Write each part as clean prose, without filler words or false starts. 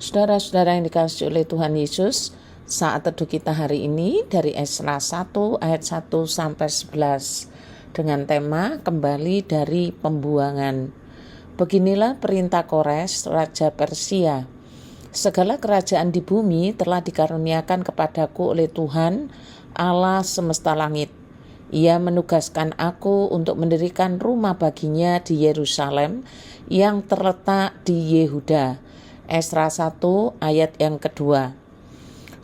Saudara-saudara yang dikasihi oleh Tuhan Yesus, saat teduh kita hari ini dari Esra 1 ayat 1 sampai 11 dengan tema kembali dari pembuangan. Beginilah perintah Kores, Raja Persia. Segala kerajaan di bumi telah dikaruniakan kepadaku oleh Tuhan, Allah semesta langit. Ia menugaskan aku untuk mendirikan rumah baginya di Yerusalem yang terletak di Yehuda. Esra 1 ayat yang kedua.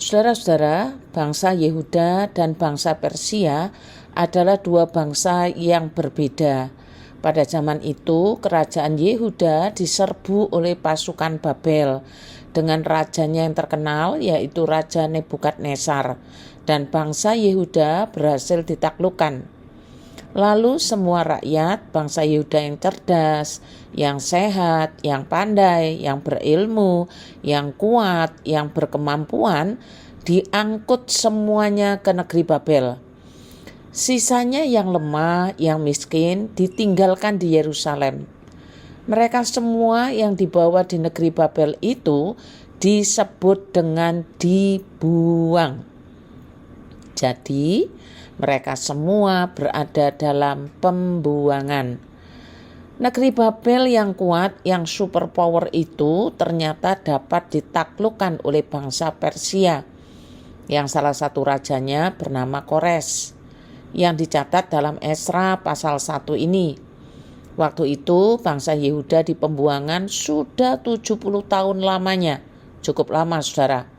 Saudara-saudara, bangsa Yehuda dan bangsa Persia adalah dua bangsa yang berbeda. Pada zaman itu, kerajaan Yehuda diserbu oleh pasukan Babel dengan rajanya yang terkenal yaitu Raja Nebukadnezar, dan bangsa Yehuda berhasil ditaklukkan. Lalu semua rakyat bangsa Yehuda yang cerdas, yang sehat, yang pandai, yang berilmu, yang kuat, yang berkemampuan diangkut semuanya ke negeri Babel. Sisanya yang lemah, yang miskin ditinggalkan di Yerusalem. Mereka semua yang dibawa di negeri Babel itu disebut dengan dibuang. Jadi mereka semua berada dalam pembuangan. Negeri Babel yang kuat, yang superpower itu ternyata dapat ditaklukkan oleh bangsa Persia, yang salah satu rajanya bernama Kores, yang dicatat dalam Esra pasal 1 ini. Waktu itu bangsa Yehuda di pembuangan sudah 70 tahun lamanya, cukup lama saudara.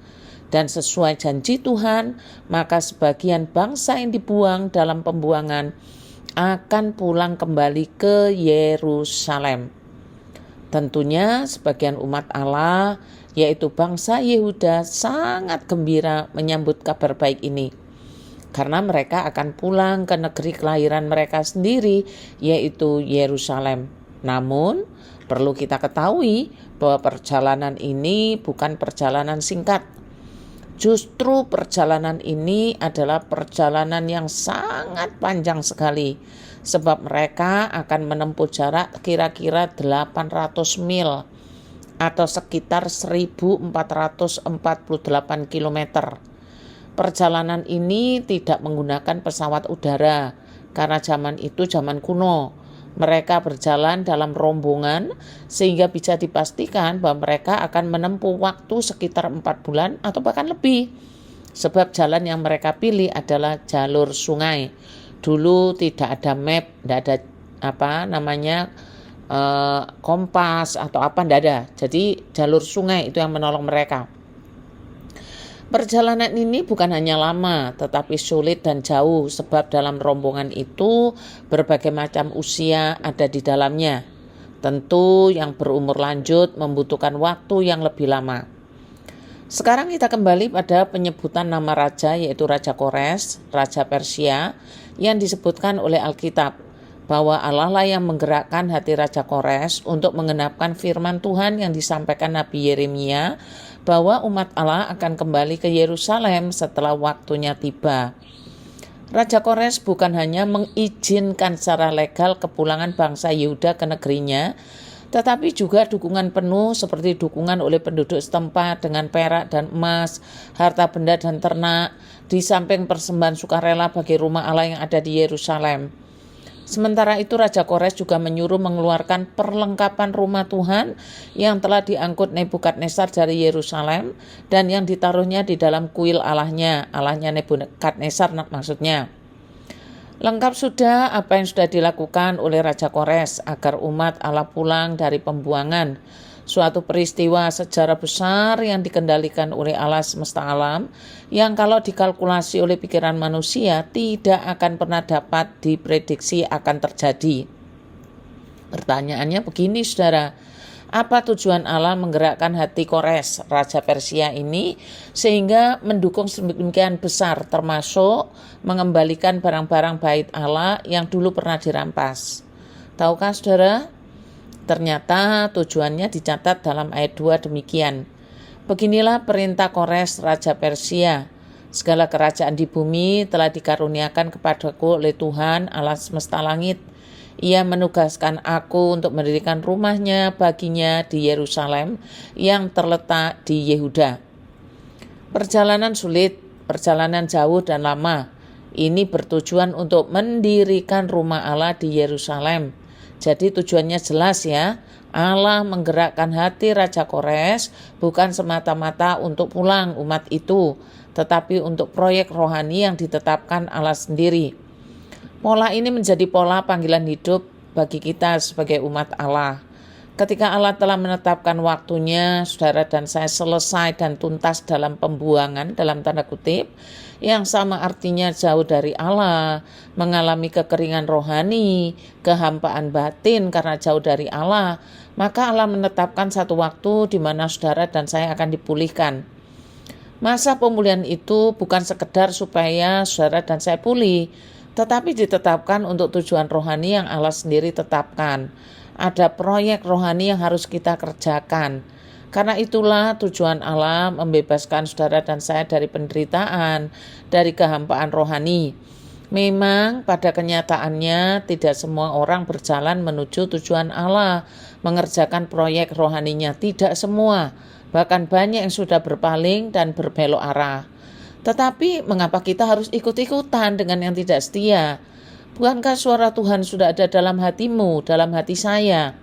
Dan sesuai janji Tuhan, maka sebagian bangsa yang dibuang dalam pembuangan akan pulang kembali ke Yerusalem. Tentunya sebagian umat Allah, yaitu bangsa Yehuda, sangat gembira menyambut kabar baik ini. Karena mereka akan pulang ke negeri kelahiran mereka sendiri, yaitu Yerusalem. Namun, perlu kita ketahui bahwa perjalanan ini bukan perjalanan singkat. Justru perjalanan ini adalah perjalanan yang sangat panjang sekali, sebab mereka akan menempuh jarak kira-kira 800 mil atau sekitar 1448 km. Perjalanan ini tidak menggunakan pesawat udara karena zaman itu zaman kuno. Mereka berjalan dalam rombongan sehingga bisa dipastikan bahwa mereka akan menempuh waktu sekitar 4 bulan atau bahkan lebih. Sebab jalan yang mereka pilih adalah jalur sungai. Dulu tidak ada map, tidak ada kompas atau apa, tidak ada. Jadi jalur sungai itu yang menolong mereka. Perjalanan ini bukan hanya lama, tetapi sulit dan jauh sebab dalam rombongan itu berbagai macam usia ada di dalamnya. Tentu yang berumur lanjut membutuhkan waktu yang lebih lama. Sekarang kita kembali pada penyebutan nama raja, yaitu Raja Kores, Raja Persia, yang disebutkan oleh Alkitab, bahwa Allah lah yang menggerakkan hati Raja Kores untuk menggenapkan firman Tuhan yang disampaikan Nabi Yeremia, bahwa umat Allah akan kembali ke Yerusalem setelah waktunya tiba. Raja Kores bukan hanya mengizinkan secara legal kepulangan bangsa Yehuda ke negerinya, tetapi juga dukungan penuh seperti dukungan oleh penduduk setempat dengan perak dan emas, harta benda dan ternak, di samping persembahan sukarela bagi rumah Allah yang ada di Yerusalem. Sementara itu Raja Kores juga menyuruh mengeluarkan perlengkapan rumah Tuhan yang telah diangkut Nebukadnezar dari Yerusalem dan yang ditaruhnya di dalam kuil Allahnya Nebukadnezar maksudnya. Lengkap sudah apa yang sudah dilakukan oleh Raja Kores agar umat Allah pulang dari pembuangan. Suatu peristiwa sejarah besar yang dikendalikan oleh Allah semesta alam, yang kalau dikalkulasi oleh pikiran manusia tidak akan pernah dapat diprediksi akan terjadi. Pertanyaannya begini saudara, apa tujuan Allah menggerakkan hati Kores, Raja Persia ini, sehingga mendukung sedemikian besar, termasuk mengembalikan barang-barang bait Allah yang dulu pernah dirampas? Tahukah saudara? Ternyata tujuannya dicatat dalam ayat 2 demikian. Beginilah perintah Kores, Raja Persia. Segala kerajaan di bumi telah dikaruniakan kepadaku oleh Tuhan Allah semesta langit. Ia menugaskan aku untuk mendirikan rumahnya baginya di Yerusalem yang terletak di Yehuda. Perjalanan sulit, perjalanan jauh dan lama. Ini bertujuan untuk mendirikan rumah Allah di Yerusalem. Jadi tujuannya jelas ya. Allah menggerakkan hati Raja Kores bukan semata-mata untuk pulang umat itu, tetapi untuk proyek rohani yang ditetapkan Allah sendiri. Pola ini menjadi pola panggilan hidup bagi kita sebagai umat Allah. Ketika Allah telah menetapkan waktunya, saudara dan saya selesai dan tuntas dalam pembuangan, dalam tanda kutip, yang sama artinya jauh dari Allah, mengalami kekeringan rohani, kehampaan batin karena jauh dari Allah, maka Allah menetapkan satu waktu di mana saudara dan saya akan dipulihkan. Masa pemulihan itu bukan sekedar supaya saudara dan saya pulih, tetapi ditetapkan untuk tujuan rohani yang Allah sendiri tetapkan. Ada proyek rohani yang harus kita kerjakan. Karena itulah tujuan Allah membebaskan saudara dan saya dari penderitaan, dari kehampaan rohani. Memang pada kenyataannya tidak semua orang berjalan menuju tujuan Allah, mengerjakan proyek rohaninya, tidak semua. Bahkan banyak yang sudah berpaling dan berbelok arah. Tetapi mengapa kita harus ikut-ikutan dengan yang tidak setia? Bukankah suara Tuhan sudah ada dalam hatimu, dalam hati saya?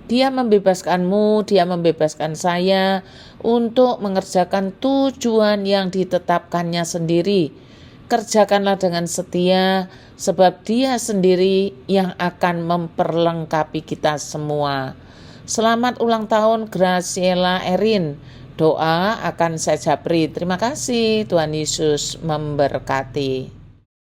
Dia membebaskanmu, Dia membebaskan saya untuk mengerjakan tujuan yang ditetapkannya sendiri. Kerjakanlah dengan setia, sebab Dia sendiri yang akan memperlengkapi kita semua. Selamat ulang tahun Graciela Erin. Doa akan saya japri. Terima kasih, Tuhan Yesus memberkati.